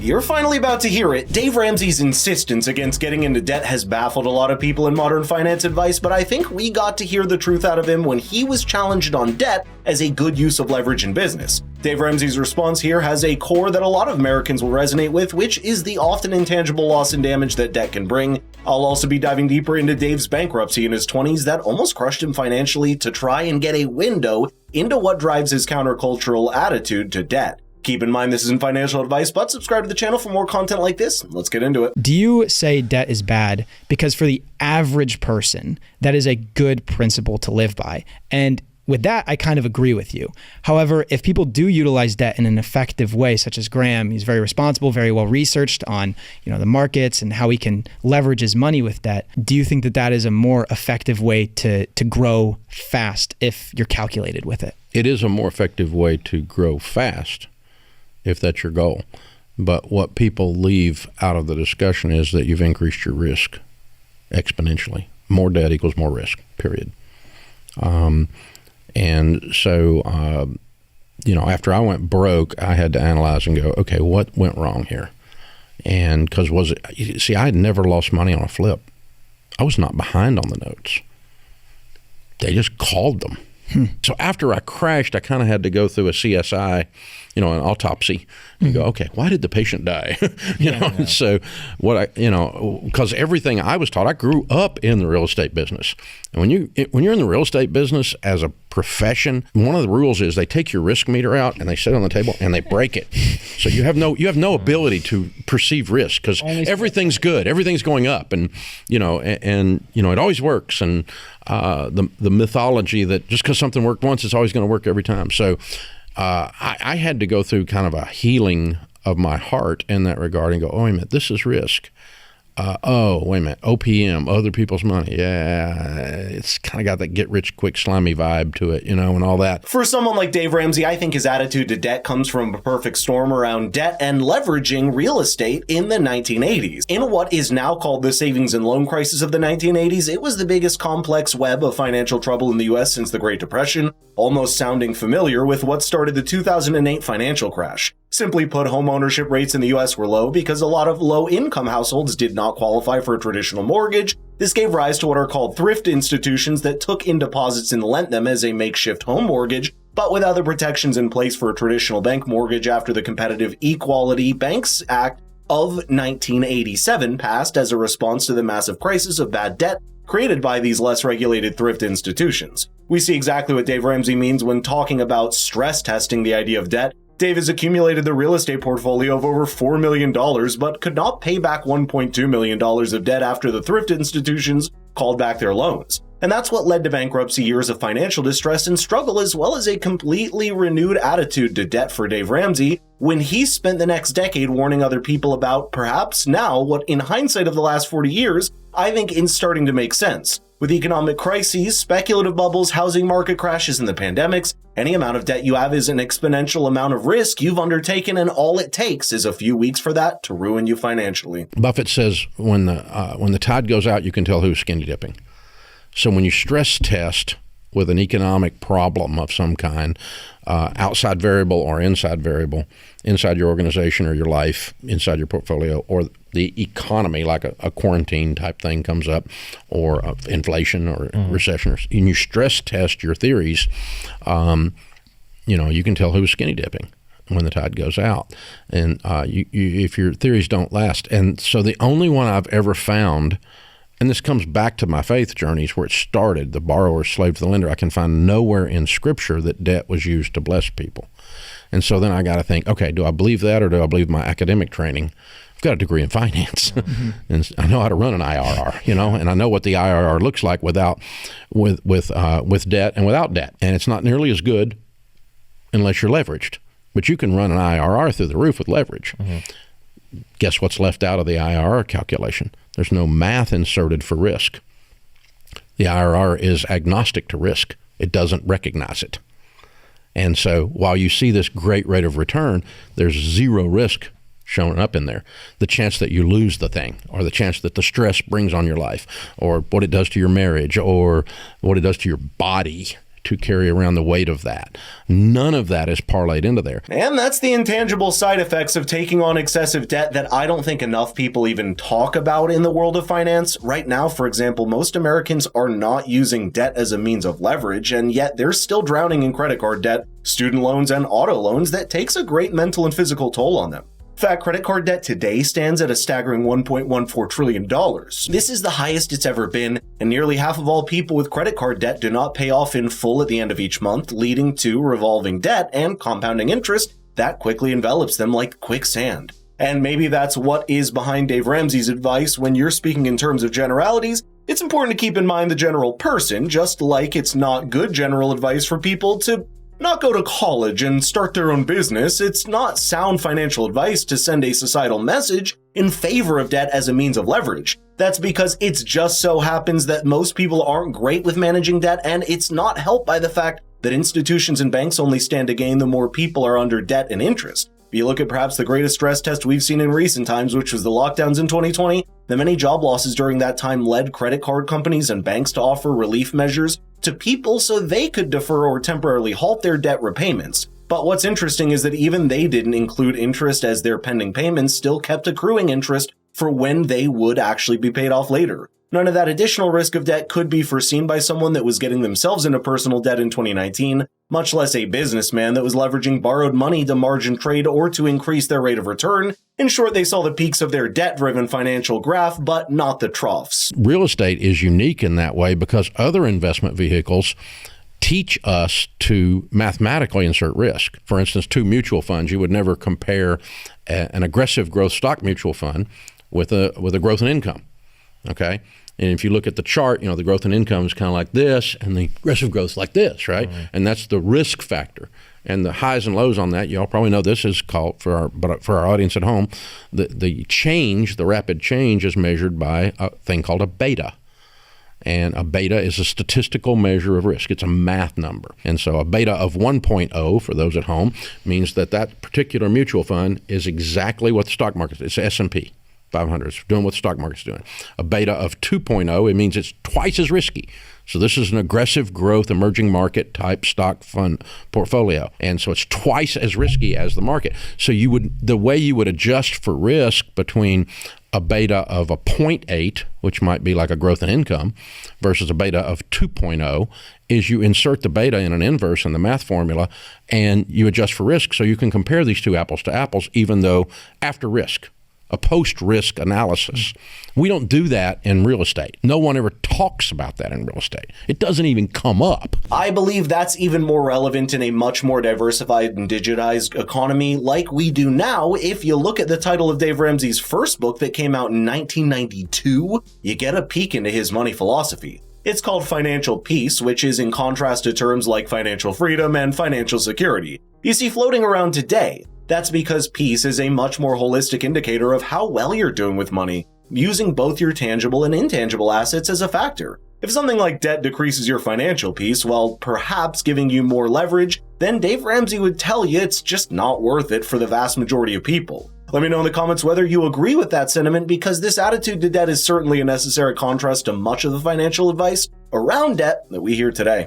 You're finally about to hear it. Dave Ramsey's insistence against getting into debt has baffled a lot of people in modern finance advice, but I think we got to hear the truth out of him when he was challenged on debt as a good use of leverage in business. Dave Ramsey's response here has a core that a lot of Americans will resonate with, which is the often intangible loss and damage that debt can bring. I'll also be diving deeper into Dave's bankruptcy in his 20s that almost crushed him financially to try and get a window into what drives his countercultural attitude to debt. Keep in mind this isn't financial advice, but subscribe to the channel for more content like this. Let's get into it. Do you say debt is bad because for the average person, that is a good principle to live by? And with that, I kind of agree with you. However, if people do utilize debt in an effective way, such as Graham, he's very responsible, very well researched on, the markets and how he can leverage his money with debt. Do you think that that is a more effective way to grow fast if you're calculated with it? It is a more effective way to grow fast if that's your goal. But what people leave out of the discussion is that you've increased your risk exponentially. More debt equals more risk, period. And so, after I went broke, I had to analyze and go, okay, what went wrong here? And because I had never lost money on a flip. I was not behind on the notes. They just called them. So after I crashed, I kind of had to go through a CSI, an autopsy, and go, okay, why did the patient die? And so because everything I was taught, I grew up in the real estate business. And when you're in the real estate business as a profession, one of the rules is they take your risk meter out and they sit on the table and they break it. So you have no ability to perceive risk because everything's good, everything's going up, and it always works. And the mythology that just because something worked once, it's always going to work every time. So I had to go through kind of a healing of my heart in that regard and go, oh, wait a minute, this is risk. Wait a minute, OPM, other people's money. Yeah, it's kind of got that get-rich-quick slimy vibe to it, and all that. For someone like Dave Ramsey, I think his attitude to debt comes from a perfect storm around debt and leveraging real estate in the 1980s. In what is now called the savings and loan crisis of the 1980s, it was the biggest complex web of financial trouble in the U.S. since the Great Depression, almost sounding familiar with what started the 2008 financial crash. Simply put, home ownership rates in the U.S. were low because a lot of low-income households did not qualify for a traditional mortgage. This gave rise to what are called thrift institutions that took in deposits and lent them as a makeshift home mortgage, but with other protections in place for a traditional bank mortgage after the Competitive Equality Banks Act of 1987 passed as a response to the massive crisis of bad debt created by these less regulated thrift institutions. We see exactly what Dave Ramsey means when talking about stress testing the idea of debt. Dave has accumulated the real estate portfolio of over $4 million, but could not pay back $1.2 million of debt after the thrift institutions called back their loans. And that's what led to bankruptcy, years of financial distress and struggle, as well as a completely renewed attitude to debt for Dave Ramsey, when he spent the next decade warning other people about, perhaps now, what in hindsight of the last 40 years, I think is starting to make sense. With economic crises, speculative bubbles, housing market crashes, and the pandemics, any amount of debt you have is an exponential amount of risk you've undertaken, and all it takes is a few weeks for that to ruin you financially. Buffett says when the tide goes out, you can tell who's skinny dipping. So when you stress test with an economic problem of some kind, outside variable or inside variable, inside your organization or your life, inside your portfolio, or the economy, like a quarantine type thing comes up, or inflation or recession, and you stress test your theories, you can tell who's skinny dipping when the tide goes out, and if your theories don't last. And so the only one I've ever found, and this comes back to my faith journeys where it started, the borrower slave to the lender, I can find nowhere in Scripture that debt was used to bless people. And so then I got to think, okay, do I believe that, or do I believe my academic training? I've got a degree in finance, and I know how to run an IRR, and I know what the IRR looks like with debt and without debt. And it's not nearly as good unless you're leveraged, but you can run an IRR through the roof with leverage. Guess what's left out of the IRR calculation? There's no math inserted for risk. The IRR is agnostic to risk. It doesn't recognize it. And so while you see this great rate of return, there's zero risk showing up in there. The chance that you lose the thing, or the chance that the stress brings on your life, or what it does to your marriage, or what it does to your body, to carry around the weight of that. None of that is parlayed into there. And that's the intangible side effects of taking on excessive debt that I don't think enough people even talk about in the world of finance. Right now, for example, most Americans are not using debt as a means of leverage, and yet they're still drowning in credit card debt, student loans, and auto loans that takes a great mental and physical toll on them. In fact, credit card debt today stands at a staggering $1.14 trillion. This is the highest it's ever been, and nearly half of all people with credit card debt do not pay off in full at the end of each month, leading to revolving debt and compounding interest that quickly envelops them like quicksand. And maybe that's what is behind Dave Ramsey's advice when you're speaking in terms of generalities. It's important to keep in mind the general person, just like it's not good general advice for people to not go to college and start their own business. It's not sound financial advice to send a societal message in favor of debt as a means of leverage. That's because it just so happens that most people aren't great with managing debt, and it's not helped by the fact that institutions and banks only stand to gain the more people are under debt and interest. If you look at perhaps the greatest stress test we've seen in recent times, which was the lockdowns in 2020, the many job losses during that time led credit card companies and banks to offer relief measures to people so they could defer or temporarily halt their debt repayments. But what's interesting is that even they didn't include interest, as their pending payments still kept accruing interest for when they would actually be paid off later. None of that additional risk of debt could be foreseen by someone that was getting themselves into personal debt in 2019, much less a businessman that was leveraging borrowed money to margin trade or to increase their rate of return. In short, they saw the peaks of their debt-driven financial graph, but not the troughs. Real estate is unique in that way because other investment vehicles teach us to mathematically insert risk. For instance, two mutual funds, you would never compare an aggressive growth stock mutual fund with a growth in income. Okay. And if you look at the chart, the growth in income is kind of like this, and the aggressive growth is like this, right? Mm-hmm. And that's the risk factor. And the highs and lows on that, y'all probably know this is called, for our audience at home, the rapid change is measured by a thing called a beta. And a beta is a statistical measure of risk. It's a math number. And so a beta of 1.0, for those at home, means that particular mutual fund is exactly what the stock market is. It's S&P 500. It's doing what the stock market's doing. A beta of 2.0, it means it's twice as risky. So this is an aggressive growth, emerging market type stock fund portfolio. And so it's twice as risky as the market. So the way you would adjust for risk between a beta of a 0.8, which might be like a growth in income, versus a beta of 2.0, is you insert the beta in an inverse in the math formula and you adjust for risk. So you can compare these two apples to apples, even though after risk. A post-risk analysis. We don't do that in real estate. No one ever talks about that in real estate. It doesn't even come up. I believe that's even more relevant in a much more diversified and digitized economy like we do now. If you look at the title of Dave Ramsey's first book that came out in 1992, you get a peek into his money philosophy. It's called Financial Peace, which is in contrast to terms like financial freedom and financial security you see floating around today. That's because peace is a much more holistic indicator of how well you're doing with money, using both your tangible and intangible assets as a factor. If something like debt decreases your financial peace while perhaps giving you more leverage, then Dave Ramsey would tell you it's just not worth it for the vast majority of people. Let me know in the comments whether you agree with that sentiment, because this attitude to debt is certainly a necessary contrast to much of the financial advice around debt that we hear today.